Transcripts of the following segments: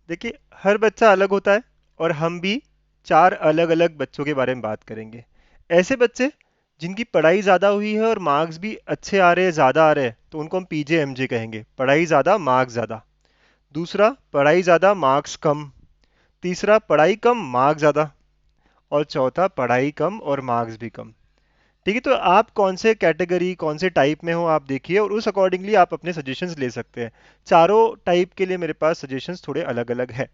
देखिए, हर बच्चा अलग होता है और हम भी चार अलग अलग बच्चों के बारे में बात करेंगे। ऐसे बच्चे जिनकी पढ़ाई ज़्यादा हुई है और मार्क्स भी अच्छे आ रहे हैं, ज़्यादा आ रहे हैं, तो उनको हम पीजे एमजे कहेंगे, पढ़ाई ज़्यादा मार्क्स ज़्यादा। दूसरा, पढ़ाई ज़्यादा मार्क्स कम। तीसरा, पढ़ाई कम मार्क्स ज़्यादा। और चौथा, पढ़ाई कम और मार्क्स भी कम। ठीक है, तो आप कौन से कैटेगरी, कौन से टाइप में हो आप देखिए, और उस अकॉर्डिंगली आप अपने सजेशंस ले सकते हैं। चारों टाइप के लिए मेरे पास सजेशंस थोड़े अलग अलग है।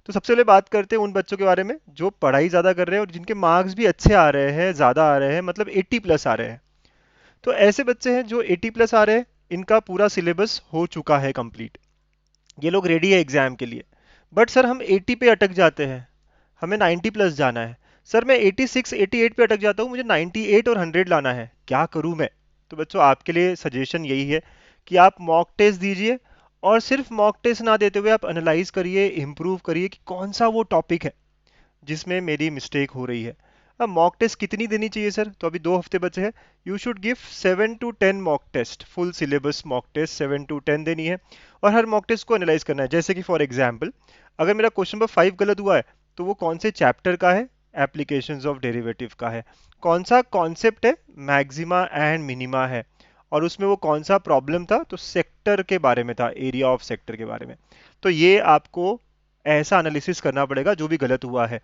तो सबसे पहले बात करते हैं उन बच्चों के बारे में जो पढ़ाई ज़्यादा कर रहे हैं और जिनके मार्क्स भी अच्छे आ रहे हैं, ज़्यादा आ रहे हैं, मतलब 80 प्लस आ रहे हैं। तो ऐसे बच्चे हैं जो 80 प्लस आ रहे हैं, इनका पूरा सिलेबस हो चुका है कंप्लीट, ये लोग रेडी है एग्जाम के लिए। बट सर हम 80 पे अटक जाते हैं, हमें 90 प्लस जाना है। सर मैं 86 88 पे अटक जाता हूँ, मुझे 98 और 100 लाना है, क्या करूँ मैं? तो बच्चों आपके लिए सजेशन यही है कि आप मॉक टेस्ट दीजिए, और सिर्फ मॉक टेस्ट ना देते हुए आप एनालाइज करिए, इम्प्रूव करिए कि कौन सा वो टॉपिक है जिसमें मेरी मिस्टेक हो रही है। अब मॉक टेस्ट कितनी देनी चाहिए सर? तो अभी 2 हफ्ते बचे हैं। You should give 7 to 10 mock test, full syllabus mock test 7 to 10 देनी है। और हर मॉक टेस्ट को एनालाइज करना है, जैसे कि फॉर एग्जाम्पल अगर मेरा क्वेश्चन नंबर 5 गलत हुआ है, तो वो कौन से चैप्टर का है? एप्लीकेशंस ऑफ डेरिवेटिव का है। कौन सा कॉन्सेप्ट है? मैक्सिमा एंड मिनिमा है। और उसमें वो कौन सा प्रॉब्लम था? तो सेक्टर के बारे में था, एरिया ऑफ सेक्टर के बारे में। तो ये आपको ऐसा एनालिसिस करना पड़ेगा जो भी गलत हुआ है।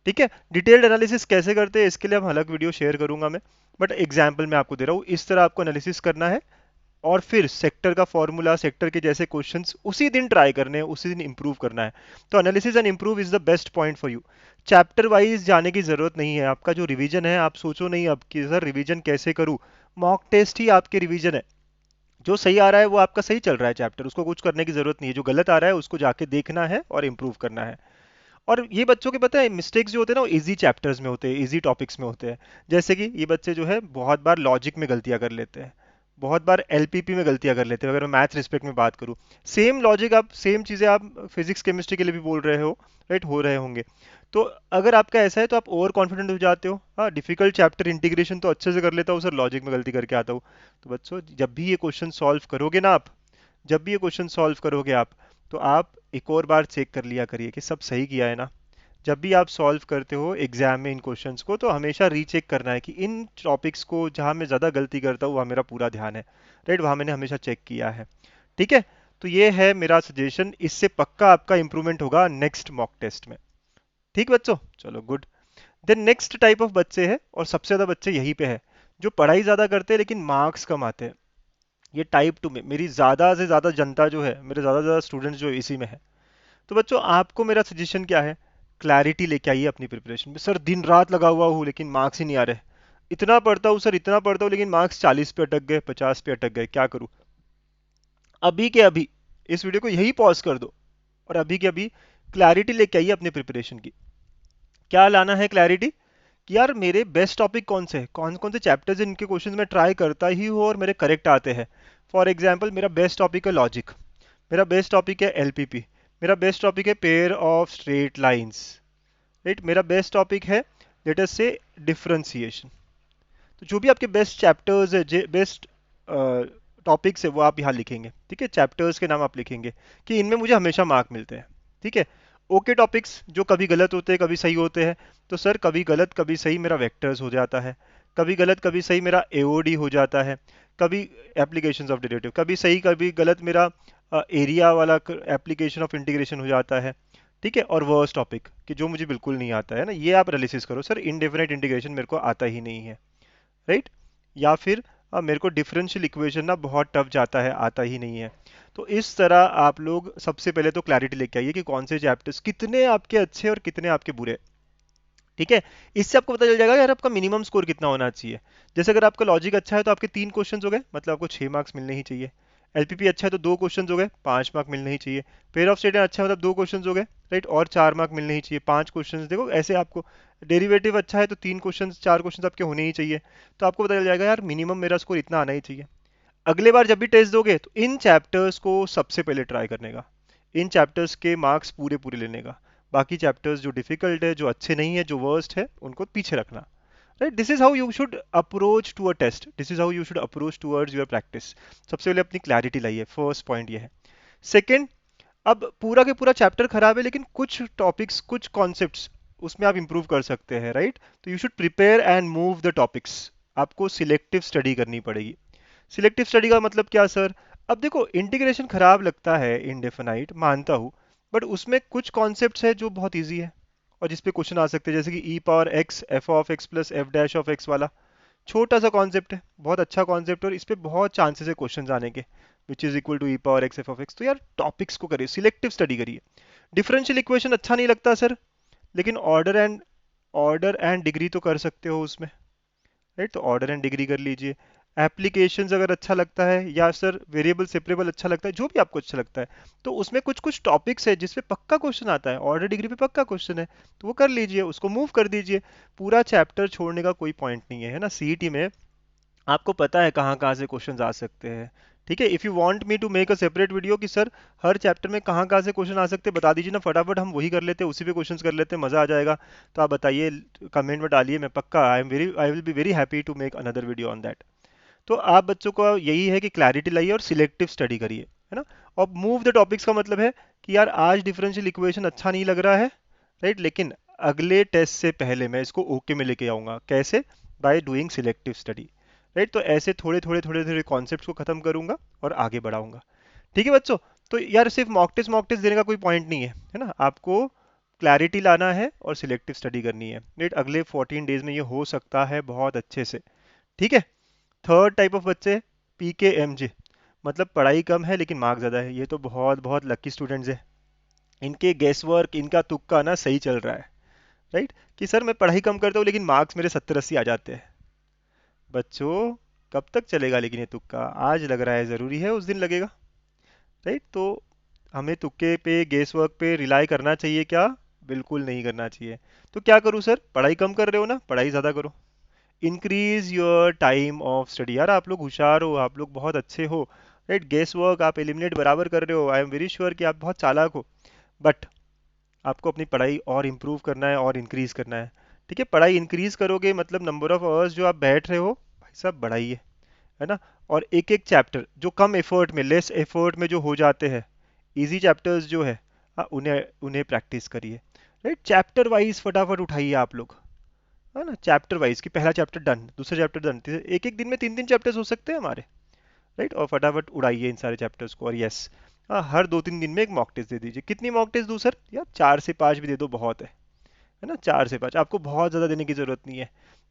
ठीक है, डिटेल्ड एनालिसिस कैसे करते हैं इसके लिए हम अलग वीडियो शेयर करूंगा मैं, बट एग्जाम्पल मैं आपको दे रहा हूँ, इस तरह आपको एनालिसिस करना है। और फिर सेक्टर का फॉर्मूला, सेक्टर के जैसे क्वेश्चंस उसी दिन ट्राई करने हैं, उसी दिन इंप्रूव करना है। तो analysis and improve is the best point for you. Chapter wise जाने की जरूरत नहीं है, आपका जो रिवीजन है आप सोचो नहीं अब कि सर रिवीजन कैसे करूँ। मॉक टेस्ट ही आपके रिवीजन है। जो सही आ रहा है वो आपका सही चल रहा है चैप्टर, उसको कुछ करने की जरूरत नहीं है। जो गलत आ रहा है उसको जाके देखना है और इम्प्रूव करना है। और ये बच्चों के पता है मिस्टेक्स जो होते हैं ना, वो इजी चैप्टर्स में होते हैं, इजी टॉपिक्स में होते हैं। जैसे कि ये बच्चे जो है बहुत बार लॉजिक में गलतियां कर लेते हैं, बहुत बार एलपीपी में गलतियां कर लेते हैं। अगर मैं मैथ्स रिस्पेक्ट में बात करूँ, सेम लॉजिक आप, सेम चीज़ें आप फिजिक्स केमिस्ट्री के लिए भी बोल रहे हो, राइट, हो रहे होंगे। तो अगर आपका ऐसा है तो आप ओवर कॉन्फिडेंट हो जाते हो। हाँ, डिफिकल्ट चैप्टर इंटीग्रेशन तो अच्छे से कर लेता हूँ सर, लॉजिक में गलती करके आता हूँ। तो बच्चों जब भी ये क्वेश्चन सॉल्व करोगे ना आप, जब भी ये क्वेश्चन सॉल्व करोगे आप, तो आप एक और बार चेक कर लिया करिए कि सब सही किया है ना। जब भी आप सॉल्व करते हो एग्जाम में इन क्वेश्चंस को, तो हमेशा रीचेक करना है कि इन टॉपिक्स को जहां मैं ज़्यादा गलती करता हूँ वहाँ मेरा पूरा ध्यान है, राइट, वहाँ मैंने हमेशा चेक किया है। ठीक है, तो ये है मेरा सजेशन, इससे पक्का आपका इंप्रूवमेंट होगा नेक्स्ट मॉक टेस्ट में। ठीक बच्चों, चलो good. Then next type of बच्चे हैं, और सबसे ज़्यादा बच्चे यहीं पे है, जो पढ़ाई ज़्यादा करते हैं लेकिन मार्क्स कम आते हैं। ये टाइप 2 में मेरी ज़्यादा से ज़्यादा जनता जो है, मेरे ज़्यादा से ज़्यादा स्टूडेंट्स जो इसी में है। तो बच्चों आपको मेरा सजेशन क्या है? क्लैरिटी लेके आइए अपनी प्रिपरेशन में। सर दिन रात लगा हुआ हूँ लेकिन मार्क्स ही नहीं आ रहे, इतना पढ़ता हूँ सर, इतना पढ़ता हूँ लेकिन मार्क्स 40 पे अटक गए, 50 पे अटक गए, क्या करूँ? अभी के अभी इस वीडियो को यही पॉज कर दो, और अभी के अभी क्लैरिटी लेके आइए अपने प्रिपरेशन की। क्या लाना है क्लैरिटी? कि यार मेरे बेस्ट टॉपिक कौन से हैं, कौन कौन से चैप्टर्स हैं, इनके क्वेश्चंस मैं ट्राई करता ही हूँ और मेरे करेक्ट आते हैं। फॉर एग्जांपल मेरा बेस्ट टॉपिक है लॉजिक, मेरा बेस्ट टॉपिक है एलपीपी, मेरा बेस्ट टॉपिक है pair of straight lines, right, मेरा बेस्ट टॉपिक है लेट अस से डिफरेंशिएशन। तो जो भी आपके बेस्ट चैप्टर्स है, बेस्ट टॉपिक्स है, वो आप यहाँ लिखेंगे। ठीक है, चैप्टर्स के नाम आप लिखेंगे कि इनमें मुझे हमेशा मार्क मिलते हैं। ठीक है, ओके टॉपिक्स जो कभी गलत होते हैं कभी सही होते हैं, तो सर कभी गलत कभी सही मेरा वेक्टर्स हो जाता है, कभी गलत कभी सही मेरा एओडी हो जाता है, कभी एप्लीकेशंस ऑफ डेरिवेटिव, कभी सही कभी गलत मेरा एरिया वाला एप्लीकेशन ऑफ इंटीग्रेशन हो जाता है। ठीक है, और वर्स्ट टॉपिक कि जो मुझे बिल्कुल नहीं आता है ना, ये आप एनालिसिस करो, सर इनडेफिनेट इंटीग्रेशन मेरे को आता ही नहीं है, राइट। या फिर मेरे को डिफरेंशियल इक्वेशन ना बहुत टफ जाता है, आता ही नहीं है। तो इस तरह आप लोग सबसे पहले तो क्लैरिटी लेके आइए कि कौन से चैप्टर्स कितने आपके अच्छे और कितने आपके बुरे। ठीक है, इससे आपको पता चल जाएगा यार आपका मिनिमम स्कोर कितना होना चाहिए। जैसे अगर आपका लॉजिक अच्छा है तो आपके 3 क्वेश्चन हो गए, मतलब आपको 6 मार्क्स मिलने ही चाहिए। एलपीपी अच्छा है तो 2 क्वेश्चन हो गए, 5 मार्क मिलने ही चाहिए। पेयर ऑफ स्टेटमेंट अच्छा है मतलब 2 क्वेश्चन हो गए, राइट, और 4 मार्क मिलने ही चाहिए। 5 क्वेश्चन देखो ऐसे आपको। डेरिवेटिव अच्छा है तो 3 क्वेश्चन, 4 क्वेश्चन आपके होने ही चाहिए। तो आपको पता चल जाएगा यार मिनिमम मेरा स्कोर इतना आना ही चाहिए। अगले बार जब भी टेस्ट दोगे तो इन चैप्टर्स को सबसे पहले ट्राई करने का, इन चैप्टर्स के मार्क्स पूरे पूरे लेने का। बाकी चैप्टर्स जो डिफिकल्ट है, जो अच्छे नहीं है, जो वर्स्ट है, उनको पीछे रखना। Right, this is how you should approach to a test, this is how you should approach towards your practice. सबसे पहले अपनी क्लैरिटी लाइए, फर्स्ट पॉइंट ये है। सेकेंड, अब पूरा के पूरा चैप्टर खराब है, लेकिन कुछ टॉपिक्स, कुछ कॉन्सेप्ट्स उसमें आप इंप्रूव कर सकते हैं, राइट? तो you should prepare and move the topics. आपको सिलेक्टिव स्टडी करनी पड़ेगी। सिलेक्टिव स्टडी का मतलब क्या सर? अब देखो, इंटीग्रेशन खराब लगता है इनडेफिनाइट, मानता हूँ, बट उसमें कुछ कॉन्सेप्ट्स है जो बहुत इजी है और जिस पे क्वेश्चन आ सकते हैं, जैसे कि e power x f of x plus f dash of x वाला। छोटा सा कॉन्सेप्ट है, बहुत अच्छा कॉन्सेप्ट, और इस पे बहुत चांसेस है क्वेश्चन आने के, which is equal to e power x f of x. तो यार टॉपिक्स को करिए, सिलेक्टिव स्टडी करिए। डिफरेंशियल इक्वेशन अच्छा नहीं लगता सर, लेकिन ऑर्डर एंड डिग्री तो कर सकते हो उसमें, राइट? तो ऑर्डर एंड डिग्री कर लीजिए। एप्लीकेशंस अगर अच्छा लगता है, या सर वेरिएबल सेपरेबल अच्छा लगता है, जो भी आपको अच्छा लगता है, तो उसमें कुछ कुछ टॉपिक्स है जिसपे पक्का क्वेश्चन आता है, ऑर्डर डिग्री पे पक्का क्वेश्चन है, तो वो कर लीजिए, उसको मूव कर दीजिए। पूरा चैप्टर छोड़ने का कोई पॉइंट नहीं है ना। सीईटी में आपको पता है कहाँ कहाँ से क्वेश्चंस आ सकते हैं, ठीक है? If you want me to make a separate video कि सर हर चैप्टर में कहाँ कहाँ से क्वेश्चन आ सकते हैं, बता दीजिए ना, फटाफट हम वही कर लेते हैं, उसी पे क्वेश्चंस कर लेते हैं, मज़ा आ जाएगा। तो आप बताइए, कमेंट में डालिए, मैं पक्का I will be very happy to make another video on that. तो आप बच्चों को यही है कि क्लैरिटी लाइए और सिलेक्टिव स्टडी करिए, है ना? और मूव द टॉपिक्स का मतलब है कि यार आज डिफरेंशियल इक्वेशन अच्छा नहीं लग रहा है, राइट, लेकिन अगले टेस्ट से पहले मैं इसको ओके में लेके आऊंगा। कैसे? By doing selective study, right? तो ऐसे थोड़े थोड़े थोड़े थोड़े कॉन्सेप्ट्स को खत्म करूंगा और आगे बढ़ाऊंगा। ठीक है बच्चों? तो यार सिर्फ मॉक टेस्ट देने का कोई पॉइंट नहीं है ना? आपको क्लैरिटी लाना है और सिलेक्टिव स्टडी करनी है, राइट? अगले 14 डेज में ये हो सकता है बहुत अच्छे से, ठीक है? थर्ड टाइप ऑफ बच्चे, PKMJ, मतलब पढ़ाई कम है लेकिन मार्क्स ज़्यादा है। ये तो बहुत बहुत लकी स्टूडेंट्स हैं, इनके गेस वर्क, इनका तुक्का ना सही चल रहा है, राइट? कि सर मैं पढ़ाई कम करता हूँ लेकिन मार्क्स मेरे 70-80 आ जाते हैं। बच्चों, कब तक चलेगा लेकिन ये तुक्का? आज लग रहा है, ज़रूरी है उस दिन लगेगा, राइट? तो हमें तुक्के पे, गेस वर्क पे रिलाई करना चाहिए क्या? बिल्कुल नहीं करना चाहिए। तो क्या करूँ सर? पढ़ाई कम कर रहे हो ना, पढ़ाई ज़्यादा करो। Increase your time of study. यार आप लोग होशियार हो, आप लोग बहुत अच्छे हो, राइट? गेस वर्क आप एलिमिनेट बराबर कर रहे हो, आई एम वेरी श्योर कि आप बहुत चालाक हो, बट आपको अपनी पढ़ाई और इम्प्रूव करना है और इंक्रीज करना है, ठीक है? पढ़ाई इंक्रीज करोगे मतलब नंबर ऑफ आवर्स जो आप बैठ रहे हो, भाई साहब बढ़ाइए, है ना? और एक एक चैप्टर जो कम एफर्ट में, लेस एफर्ट में जो हो जाते हैं, इजी चैप्टर्स जो है, उन्हें उन्हें प्रैक्टिस करिए, राइट? चैप्टर वाइज फटाफट उठाइए आप लोग, है ना? चैप्टर वाइज, कि पहला चैप्टर डन, दूसरा चैप्टर डन, एक एक दिन में 3-3 चैप्टर्स हो सकते हैं हमारे, राइट? और फटाफट उड़ाइए इन सारे चैप्टर्स को। और यस, हाँ, हर 2-3 दिन में एक मॉक टेस्ट दे दीजिए। कितनी मॉक टेस्ट दूं सर? यार 4 से 5 भी दे दो, बहुत है ना? 4 से 5, आपको बहुत ज़्यादा देने की ज़रूरत नहीं है।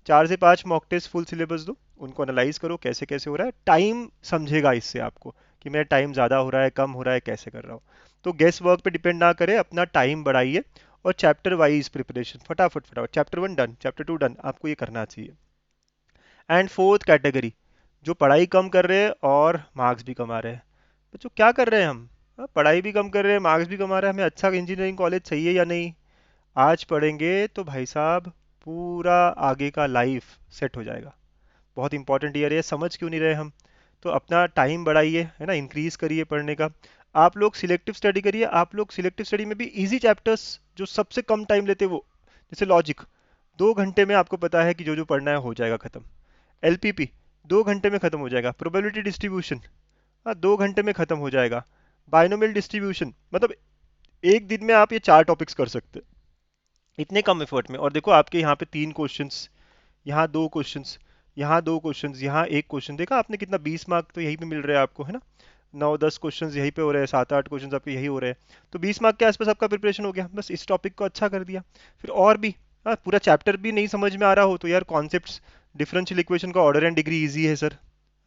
4 से 5 मॉक टेस्ट फुल सिलेबस दो, उनको एनालाइज करो कैसे कैसे हो रहा है, टाइम समझेगा इससे आपको कि मेरा टाइम ज़्यादा हो रहा है, कम हो रहा है, कैसे कर रहा हूँ। तो गेस वर्क पे डिपेंड ना करें, अपना टाइम बढ़ाइए और चैप्टर वाइज प्रिपरेशन, फटाफट फटाफट, चैप्टर 1 डन, चैप्टर 2 डन, आपको ये करना चाहिए। एंड फोर्थ कैटेगरी, जो पढ़ाई कम कर रहे हैं और मार्क्स भी कमा रहे हैं। बच्चों क्या कर रहे हैं हम? पढ़ाई भी कम कर रहे हैं, मार्क्स भी कमा रहे हैं, हमें अच्छा इंजीनियरिंग कॉलेज चाहिए या नहीं? आज पढ़ेंगे तो भाई साहब पूरा आगे का लाइफ सेट हो जाएगा। बहुत इंपॉर्टेंट ईयर है, समझ क्यों नहीं रहे हम? तो अपना टाइम बढ़ाइए, है ना, इंक्रीज करिए पढ़ने का। आप लोग सिलेक्टिव स्टडी करिए। आप लोग सिलेक्टिव स्टडी में भी इजी चैप्टर्स जो सबसे कम टाइम लेते हैं, वो जैसे लॉजिक, 2 घंटे में आपको पता है कि जो जो पढ़ना है हो जाएगा खत्म। LPP 2 घंटे में खत्म हो जाएगा। प्रोबेबिलिटी डिस्ट्रीब्यूशन, हाँ, 2 घंटे में खत्म हो जाएगा। बाइनोमियल डिस्ट्रीब्यूशन, मतलब एक दिन में आप ये 4 टॉपिक्स कर सकते हैं इतने कम एफर्ट में। और देखो आपके यहाँ पे 3 क्वेश्चंस, यहाँ 2 क्वेश्चंस, यहाँ 2 क्वेश्चंस, यहाँ 1 क्वेश्चन, देखा आपने कितना? 20 मार्क तो यहीं पे मिल रहे हैं आपको, है ना? 9-10 क्वेश्चंस यहीं पे हो रहे हैं, 7-8 क्वेश्चंस आपके यही हो रहे हैं, तो 20 मार्क के आसपास आपका प्रिपरेशन हो गया, बस इस टॉपिक को अच्छा कर दिया। फिर और भी, हाँ, पूरा चैप्टर भी नहीं समझ में आ रहा हो तो यार कॉन्सेप्ट्स, डिफरेंशियल इक्वेशन का ऑर्डर एंड डिग्री इजी है सर,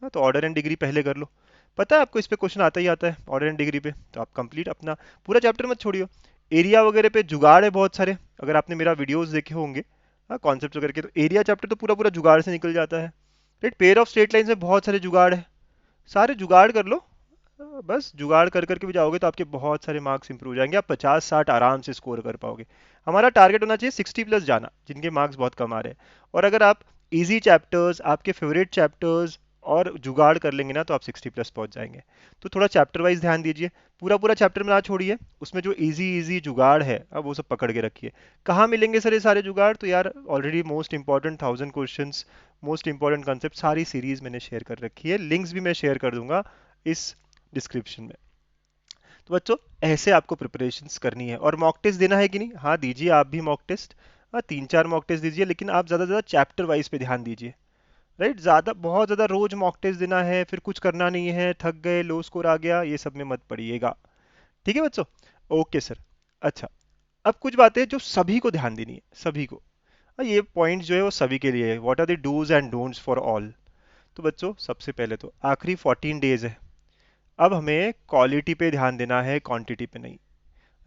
हाँ, तो ऑर्डर एंड डिग्री पहले कर लो। पता है आपको इस पे क्वेश्चन आता ही आता है ऑर्डर एंड डिग्री पे, तो आप कंप्लीट अपना पूरा चैप्टर मत छोड़िए। एरिया वगैरह पे जुगाड़ है बहुत सारे, अगर आपने मेरा वीडियोस देखे होंगे, हाँ, कॉन्सेप्ट वगैरह के, तो एरिया चैप्टर तो पूरा पूरा जुगाड़ से निकल जाता है, right? Pair of straight lines में बहुत सारे जुगाड़ है, सारे जुगाड़ कर लो। बस जुगाड़ कर करके भी जाओगे तो आपके बहुत सारे मार्क्स इंप्रूव हो जाएंगे, आप 50-60 आराम से स्कोर कर पाओगे। हमारा टारगेट होना चाहिए 60+ जाना, जिनके मार्क्स बहुत कम आ रहे हैं। और अगर आप इजी चैप्टर्स, आपके फेवरेट चैप्टर्स और जुगाड़ कर लेंगे ना, तो आप 60+ पहुंच जाएंगे। तो थोड़ा चैप्टर वाइज ध्यान दीजिए, पूरा पूरा चैप्टर में ना छोड़िए, उसमें जो इजी इजी जुगाड़ है अब वो सब पकड़ के रखिए। कहाँ मिलेंगे सर ये सारे जुगाड़? तो यार already most important 1000 questions, most important concept, सारी सीरीज मैंने शेयर कर रखी है, लिंक्स भी मैं शेयर कर दूंगा इस डिस्क्रिप्शन में। तो बच्चों ऐसे आपको प्रिपरेशंस करनी है। और मॉक टेस्ट देना है कि नहीं? हाँ दीजिए, आप भी मॉक टेस्ट। हाँ 3-4 मॉक टेस्ट दीजिए, लेकिन आप ज़्यादा से ज़्यादा चैप्टर वाइज पे ध्यान दीजिए। राइट, ज़्यादा बहुत ज़्यादा रोज मॉक टेस्ट देना है, फिर कुछ करना नहीं है, थक गए, लो स्कोर आ गया, ये सब में मत पड़िएगा। ठीक है बच्चों? Okay sir. अच्छा, अब कुछ बातें जो सभी को ध्यान देनी है, सभी को। ये पॉइंट जो है वो सभी के लिए है। What are the dos and don'ts for all? तो बच्चों सबसे पहले तो आखिरी 14 डेज है, अब हमें क्वालिटी पे ध्यान देना है, क्वांटिटी पे नहीं।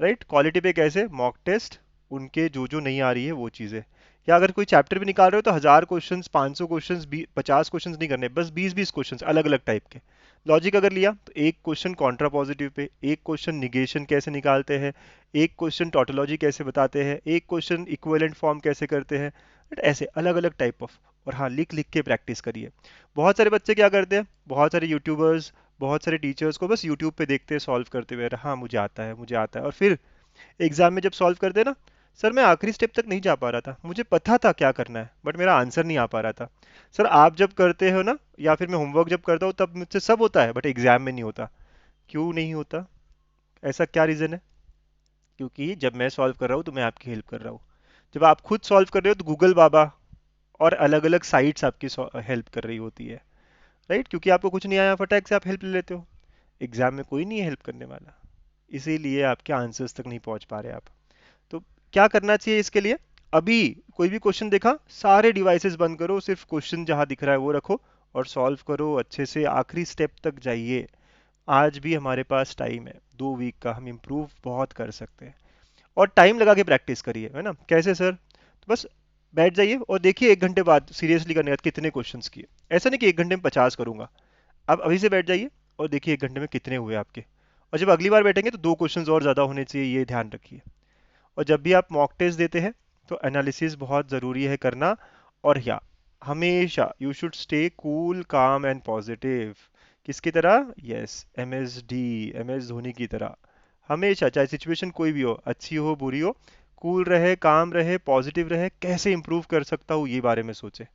राइट, क्वालिटी पे कैसे? मॉक टेस्ट, उनके जो जो नहीं आ रही है वो चीज़ें। या अगर कोई चैप्टर भी निकाल रहे हो तो 1000 क्वेश्चंस, 500 क्वेश्चंस, 50 क्वेश्चंस नहीं करने, बस 20-20 क्वेश्चंस अलग अलग टाइप के। लॉजिक अगर लिया तो एक क्वेश्चन कॉन्ट्रा पॉजिटिव पे, एक क्वेश्चन निगेशन कैसे निकालते हैं, एक क्वेश्चन टोटोलॉजी कैसे बताते हैं, एक क्वेश्चन इक्विवेलेंट फॉर्म कैसे करते हैं। ऐसे अलग अलग टाइप ऑफ। और हाँ, लिख लिख के प्रैक्टिस करिए। बहुत सारे बच्चे क्या करते हैं, बहुत सारे यूट्यूबर्स, बहुत सारे टीचर्स को बस यूट्यूब पे देखते हैं सॉल्व करते हुए, हाँ मुझे आता है, मुझे आता है, और फिर एग्जाम में जब सॉल्व करते ना, सर मैं आखिरी स्टेप तक नहीं जा पा रहा था, मुझे पता था क्या करना है बट मेरा आंसर नहीं आ पा रहा था। सर आप जब करते हो ना, या फिर मैं होमवर्क जब करता हूँ तब मुझसे सब होता है बट एग्जाम में नहीं होता। क्यों नहीं होता? ऐसा क्या रीजन है? क्योंकि जब मैं सॉल्व कर रहा हूँ तो मैं आपकी हेल्प कर रहा हूँ। जब आप खुद सॉल्व कर रहे हो तो गूगल बाबा और अलग अलग साइट्स आपकी हेल्प कर रही होती है। राइट, क्योंकि आपको कुछ नहीं आया, फटाक से आप हेल्प ले लेते हो। एग्जाम में कोई नहीं है हेल्प करने वाला, इसीलिए आपके आंसर्स तक नहीं पहुंच पा रहे आप। तो क्या करना चाहिए इसके लिए? अभी कोई भी क्वेश्चन देखा, सारे डिवाइसेस बंद करो, सिर्फ क्वेश्चन जहां दिख रहा है वो रखो और सॉल्व करो अच्छे से, आखिरी स्टेप तक जाइए। आज भी हमारे पास टाइम है, 2 वीक का, हम इम्प्रूव बहुत कर सकते हैं। और टाइम लगा के प्रैक्टिस करिए, है ना? कैसे सर? तो बस बैठ जाइए और देखिए 1 घंटे बाद सीरियसली करने के बाद कितने क्वेश्चंस किए। ऐसा नहीं कि 1 घंटे में 50 करूंगा। आप अभी से बैठ जाइए और देखिए 1 घंटे में कितने हुए आपके। और जब अगली बार बैठेंगे तो 2 क्वेश्चंस और ज़्यादा होने चाहिए, ये ध्यान रखिए। और जब भी आप मॉक टेस्ट देते हैं तो एनालिसिस बहुत ज़रूरी है करना। और या हमेशा यू शुड स्टे कूल, काम एंड पॉजिटिव। किसकी तरह? यस, एम एस धोनी की तरह। हमेशा, चाहे सिचुएशन कोई भी हो, अच्छी हो बुरी हो, कूल रहे, काम रहे, पॉजिटिव रहे, कैसे इंप्रूव कर सकता हूँ ये बारे में सोचे।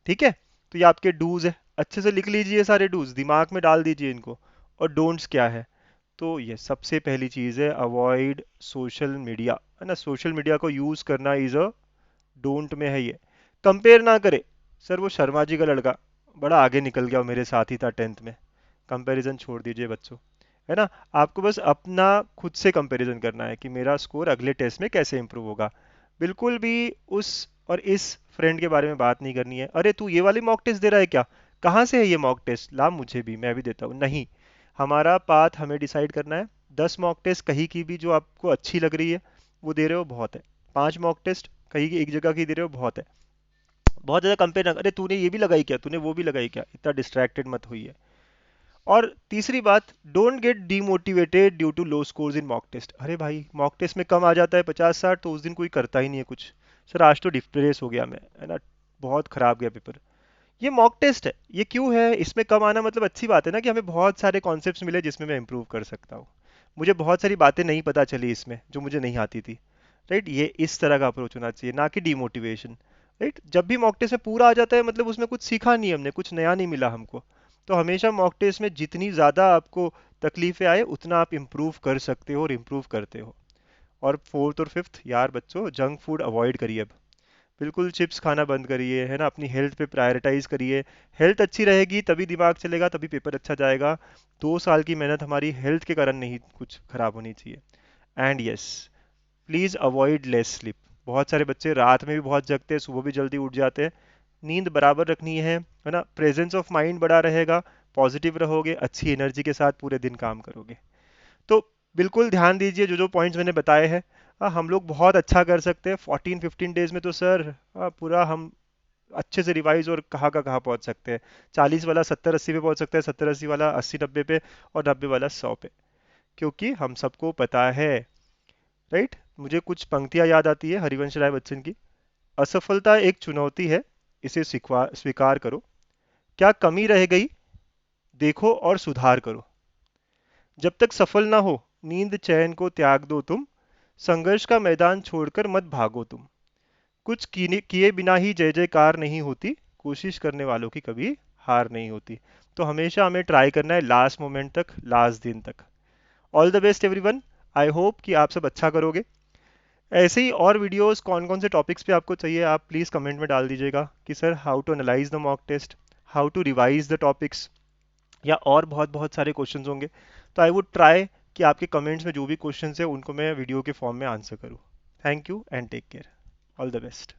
ठीक है? तो ये आपके डूज है, अच्छे से लिख लीजिए, सारे डूज दिमाग में डाल दीजिए इनको। और डोंट्स क्या है? तो ये सबसे पहली चीज है, अवॉइड सोशल मीडिया, है ना? सोशल मीडिया को यूज करना इज अ डोंट में है ये। कंपेयर ना करे। सर वो शर्मा जी का लड़का बड़ा आगे निकल गया, वो मेरे साथ ही था 10th में। कंपैरिजन छोड़ दीजिए बच्चों, है ना? आपको बस अपना खुद से कंपैरिजन करना है कि मेरा स्कोर अगले टेस्ट में कैसे इंप्रूव होगा। बिल्कुल भी उस और इस फ्रेंड के बारे में बात नहीं करनी है। अरे तू ये वाली मॉक टेस्ट दे रहा है क्या? कहाँ से है ये मॉक टेस्ट? ला मुझे भी, मैं भी देता हूँ। नहीं, हमारा पाथ हमें डिसाइड करना है। 10 मॉक टेस्ट कहीं की भी जो आपको अच्छी लग रही है वो दे रहे हो, बहुत है। 5 मॉक टेस्ट कहीं की एक जगह की दे रहे हो, बहुत है। बहुत ज्यादा कंपेयर ना, अरे तूने ये भी लगाई क्या, तूने वो भी लगाई क्या, इतना डिस्ट्रैक्टेड मत होइए। और तीसरी बात, don't get demotivated due to low scores in mock test. अरे भाई मॉक टेस्ट में कम आ जाता है 50-60 तो उस दिन कोई करता ही नहीं है कुछ। सर आज तो डिप्रेस हो गया मैं, है ना, बहुत खराब गया पेपर। ये मॉक टेस्ट है, ये क्यों है? इसमें कम आना मतलब अच्छी बात है ना, कि हमें बहुत सारे कॉन्सेप्ट्स मिले जिसमें मैं इंप्रूव कर सकता हूँ। मुझे बहुत सारी बातें नहीं पता चली इसमें जो मुझे नहीं आती थी। राइट, ये इस तरह का अप्रोच होना चाहिए, ना कि डीमोटिवेशन। राइट, जब भी मॉक टेस्ट में पूरा आ जाता है मतलब उसमें कुछ सीखा नहीं हमने, कुछ नया नहीं मिला हमको। तो हमेशा मॉक टेस्ट में जितनी ज़्यादा आपको तकलीफें आए उतना आप इम्प्रूव कर सकते हो और इम्प्रूव करते हो। और फोर्थ और फिफ्थ, यार बच्चों जंक फूड अवॉइड करिए अब। बिल्कुल चिप्स खाना बंद करिए, है ना? अपनी हेल्थ पे प्रायोरिटाइज करिए। हेल्थ अच्छी रहेगी तभी दिमाग चलेगा, तभी पेपर अच्छा जाएगा। 2 साल की मेहनत हमारी हेल्थ के कारण नहीं कुछ खराब होनी चाहिए। And yes, please avoid less sleep. बहुत सारे बच्चे रात में भी बहुत जगते हैं, सुबह भी जल्दी उठ जाते हैं। नींद बराबर रखनी है ना? प्रेजेंस ऑफ माइंड बड़ा रहेगा, पॉजिटिव रहोगे, अच्छी एनर्जी के साथ पूरे दिन काम करोगे। तो बिल्कुल ध्यान दीजिए जो जो पॉइंट्स मैंने बताए हैं। हम लोग बहुत अच्छा कर सकते हैं 14-15 डेज में तो सर। पूरा हम अच्छे से रिवाइज और कहाँ का कहाँ पहुंच सकते हैं। 40 वाला 70-80 पे पहुंच सकता है, 70-80 वाला 80-90 पे, और 90 वाला 100 पे। क्योंकि हम सबको पता है। राइट, मुझे कुछ पंक्तियां याद आती है हरिवंश राय बच्चन की। असफलता एक चुनौती है, इसे स्वीकार करो। क्या कमी रह गई, देखो और सुधार करो। जब तक सफल ना हो, नींद चैन को त्याग दो तुम। संघर्ष का मैदान छोड़कर मत भागो तुम। कुछ किए बिना ही जय जयकार नहीं होती। कोशिश करने वालों की कभी हार नहीं होती। तो हमेशा हमें ट्राई करना है लास्ट मोमेंट तक, लास्ट दिन तक। All the best everyone. I hope कि आप सब अच्छा करोगे। ऐसे ही और वीडियोस कौन कौन से टॉपिक्स पे आपको चाहिए, आप प्लीज़ कमेंट में डाल दीजिएगा कि sir how to analyse the mock test, how to revise the topics, या और बहुत बहुत सारे क्वेश्चंस होंगे। तो आई वुड ट्राई कि आपके कमेंट्स में जो भी क्वेश्चंस है उनको मैं वीडियो के फॉर्म में आंसर करूँ। Thank you and take care. All the best.